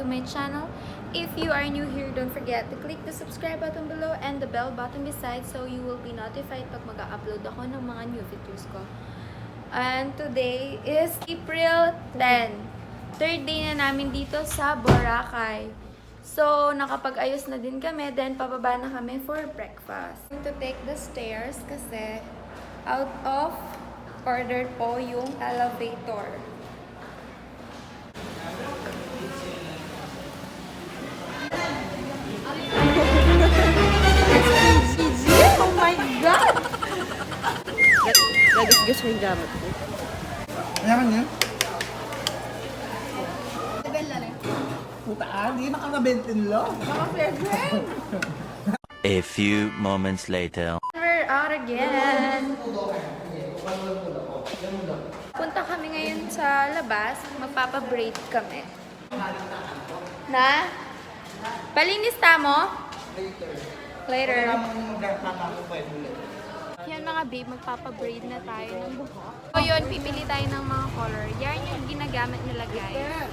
to my channel. If you are new here, don't forget to click the subscribe button below and the bell button beside so you will be notified pag mag-upload ako ng mga new videos ko. And today is April 10. Third day na namin dito sa Boracay. So, nakapag-ayos na din kami, then pababa na kami for breakfast. I'm going to take the stairs kasi out of order po yung elevator. Oh my God! Nagasgas ko yung gamit ko. Ayaman niya? Level na lang. Puta, hindi nakakabentin lo. A few moments later. We're out again. Punta kami ngayon sa labas. Magpapabraid kami. Na? Palinis mo? Later. Yan mga babe, magpapabraid na tayo ng buhok. So yun, pipili tayo ng mga color. Yan yung ginagamit nila guys.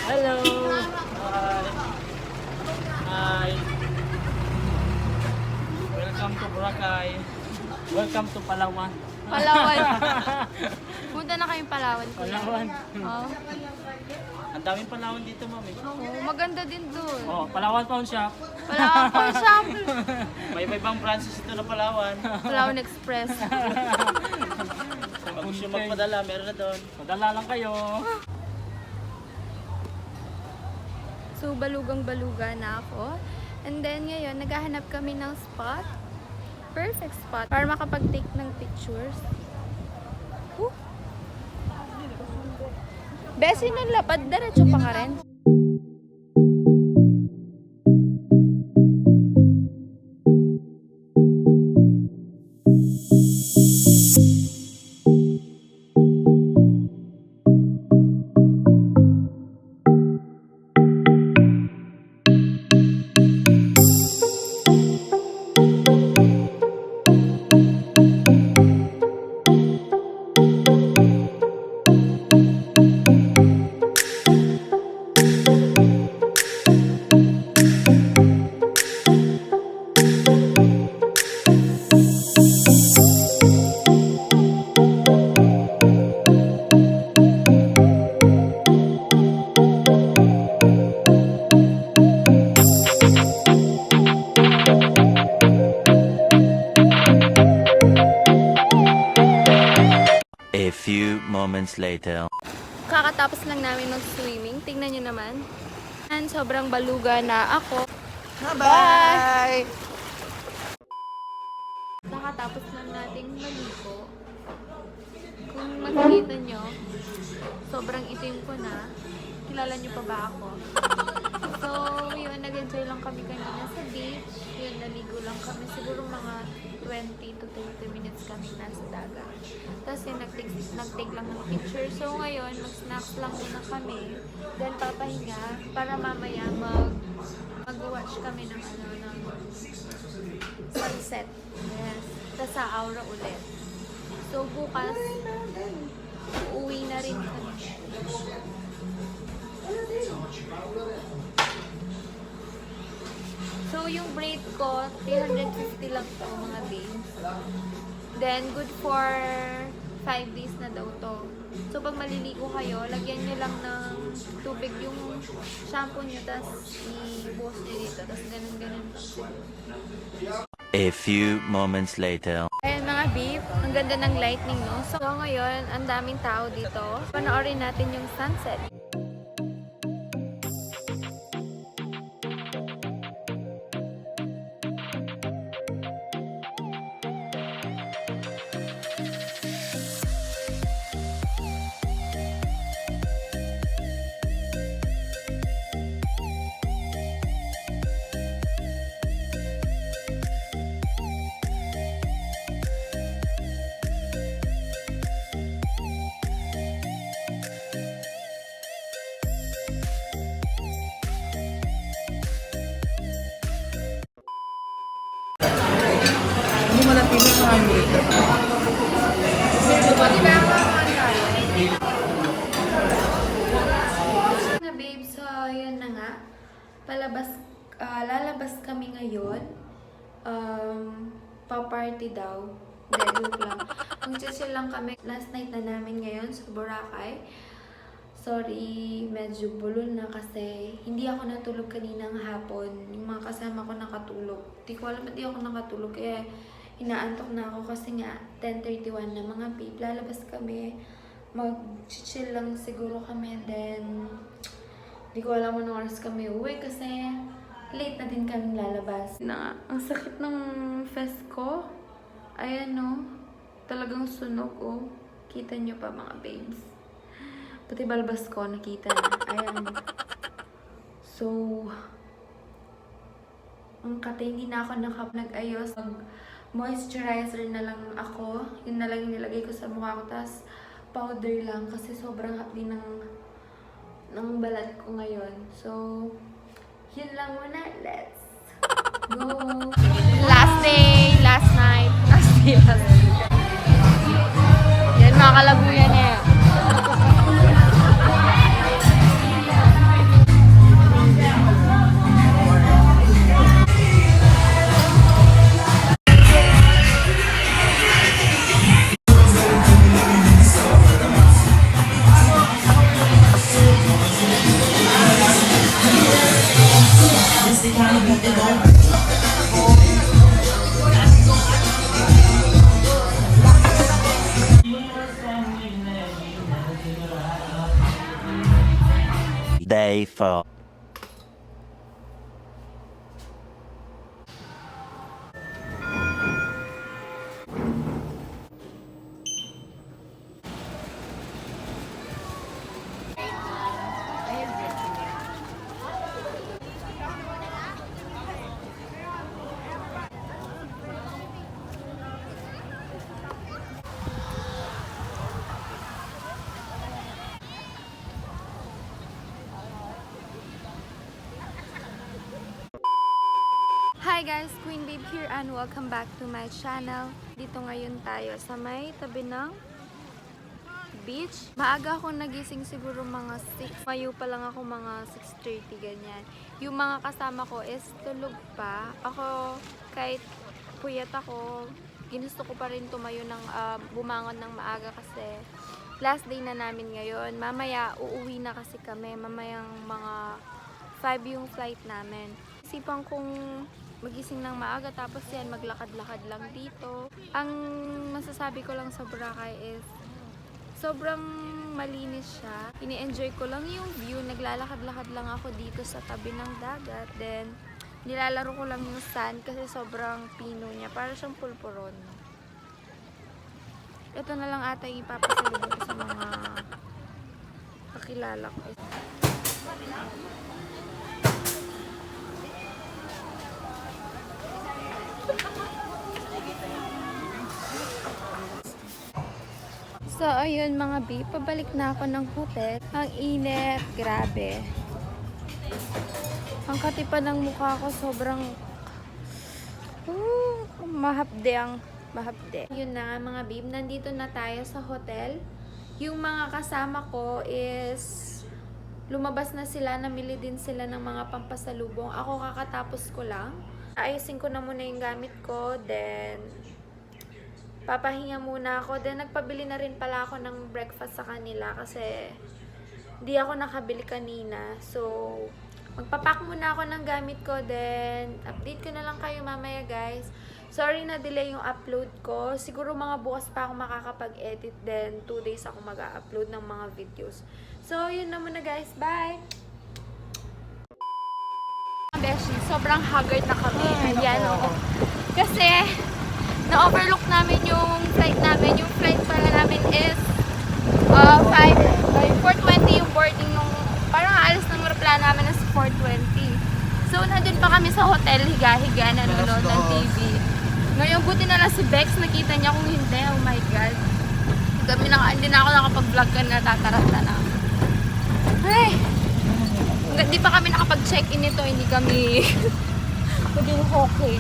Hello! Hi! Welcome to Boracay. Welcome to Palawan. Palawan. Punta na kayong Palawan. kuya. Palawan. Oh. Ang daming Palawan dito, mami. Oh, maganda din dun. Oh, Palawan Pawn Shop. Palawan po shop. May ibang branches ito na Palawan. Palawan Express. Pag gusto magpadala, meron na doon. Padala lang kayo. So, balugang-baluga na ako. And then, ngayon, naghahanap kami ng spot. Perfect spot. Para makapag-take ng pictures. Whew. Besi ng lapad, diretso pa ka rin. A few moments later. Kakatapos lang namin mag-swimming. Tingnan nyo naman. And sobrang baluga na ako. Bye! Nakatapos lang nating maligo. Kung makikita nyo, sobrang itim ko na. Kilala nyo pa ba ako? So, yun, nag-enjoy lang kami kanina sa beach. Yun, naligo lang kami. Siguro mga 20 to 30 minutes kami nasa dagat. Tapos yun, nag-take lang ng picture. So, ngayon, mag-snacks lang muna kami. Then, papahinga para mamaya mag-watch kami ng sunset. Yes. Tapos sa aura ulit. So, bukas, uuwi na rin kami. So, yung braid ko, 350 lang to mga babes. Then, good for 5 days na daw to. So, pag maliligo kayo, lagyan nyo lang ng tubig yung shampoo nyo, tapos i-buhos nyo dito. Tapos ganun-ganun lang. A few moments later. Ayan mga babe, ang ganda ng lightning, no? So, ngayon, ang daming tao dito. Panoorin natin yung sunset. Tingnan mo nga yung rito. Na babe, so yun na nga. Lalabas kami ngayon. Pa-party daw. Hindi, joke lang. Mag-chill lang kami. Last night na namin ngayon sa Boracay. Sorry, medyo bulol na kasi hindi ako natulog kaninang hapon. Yung mga kasama ko nakatulog. Di ko alam ba't di ako nakatulog. Kaya inaantok na ako kasi nga 10:31 na mga babe. Lalabas kami. Mag-chill lang siguro kami. Then, di ko alam anong oras kami uwi kasi late na din kami lalabas. Ang sakit ng fest ko. Ayan no. Talagang sunog oh. Kita nyo pa mga babes. Pati balbas ko, nakita na. Ayan. So, ang kate, hindi na ako nag-ayos. Moisturizer na lang ako. Yun na lang yung nilagay ko sa mukha ko. Tapos, powder lang. Kasi sobrang hapdi ng balat ko ngayon. So, yun lang muna. Let's go! Last day, last night. Last day, last night. Yan, mga kalabuyan eh. Day 4. Hi guys, Queen Babe here and welcome back to my channel. Dito ngayon tayo sa may tabi ng beach. Maaga ako nagising siguro mga 6. Mayo pa lang ako mga 6:30 ganyan. Yung mga kasama ko is tulog pa. Ako kahit puyat ako, ginusto ko pa rin tumayo ng bumangon ng maaga kasi last day na namin ngayon. Mamaya uuwi na kasi kami. Mamayang mga 5 yung flight namin. Isipan kong magising ng maaga tapos yan maglakad-lakad lang dito. Ang masasabi ko lang sa Boracay is sobrang malinis siya. Ini-enjoy ko lang yung view. Naglalakad-lakad lang ako dito sa tabi ng dagat. Then nilalaro ko lang yung sand kasi sobrang pino niya. Para siyang pulpuron. Ito na lang ata yung ipapasalubong ko sa mga kakilala ko. So, ayun mga babe, pabalik na ako ng hotel. Ang init, grabe. Ang katipan ng mukha ko, sobrang mahapde. Yun na nga mga babe, nandito na tayo sa hotel. Yung mga kasama ko is lumabas na sila, namili din sila ng mga pampasalubong. Ako kakatapos ko lang. Ayusin ko na muna yung gamit ko, then papahinga muna ako. Then, nagpabili na rin pala ako ng breakfast sa kanila kasi di ako nakabili kanina. So, magpapack muna ako ng gamit ko. Then, update ko na lang kayo mamaya, guys. Sorry na delay yung upload ko. Siguro mga bukas pa ako makakapag-edit. Then, 2 days ako mag-upload ng mga videos. So, yun na muna, guys. Bye! Beshi, sobrang haggard na kami. Ayan, oo. Kasi, na-overlook namin yung flight namin. Yung flight pala namin is 4:20 yung boarding nung parang aalis ng aeroplano namin is 4:20. So, nandun pa kami sa hotel, higa-higa, nanonood ng TV. Ngayon, buti na lang si Bex, nakita niya kung hindi. Oh my God. Hindi na ako nakapag-vlog ka, natataranta na. Ay! Hindi pa kami nakapag-check-in nito, hindi kami maging okay.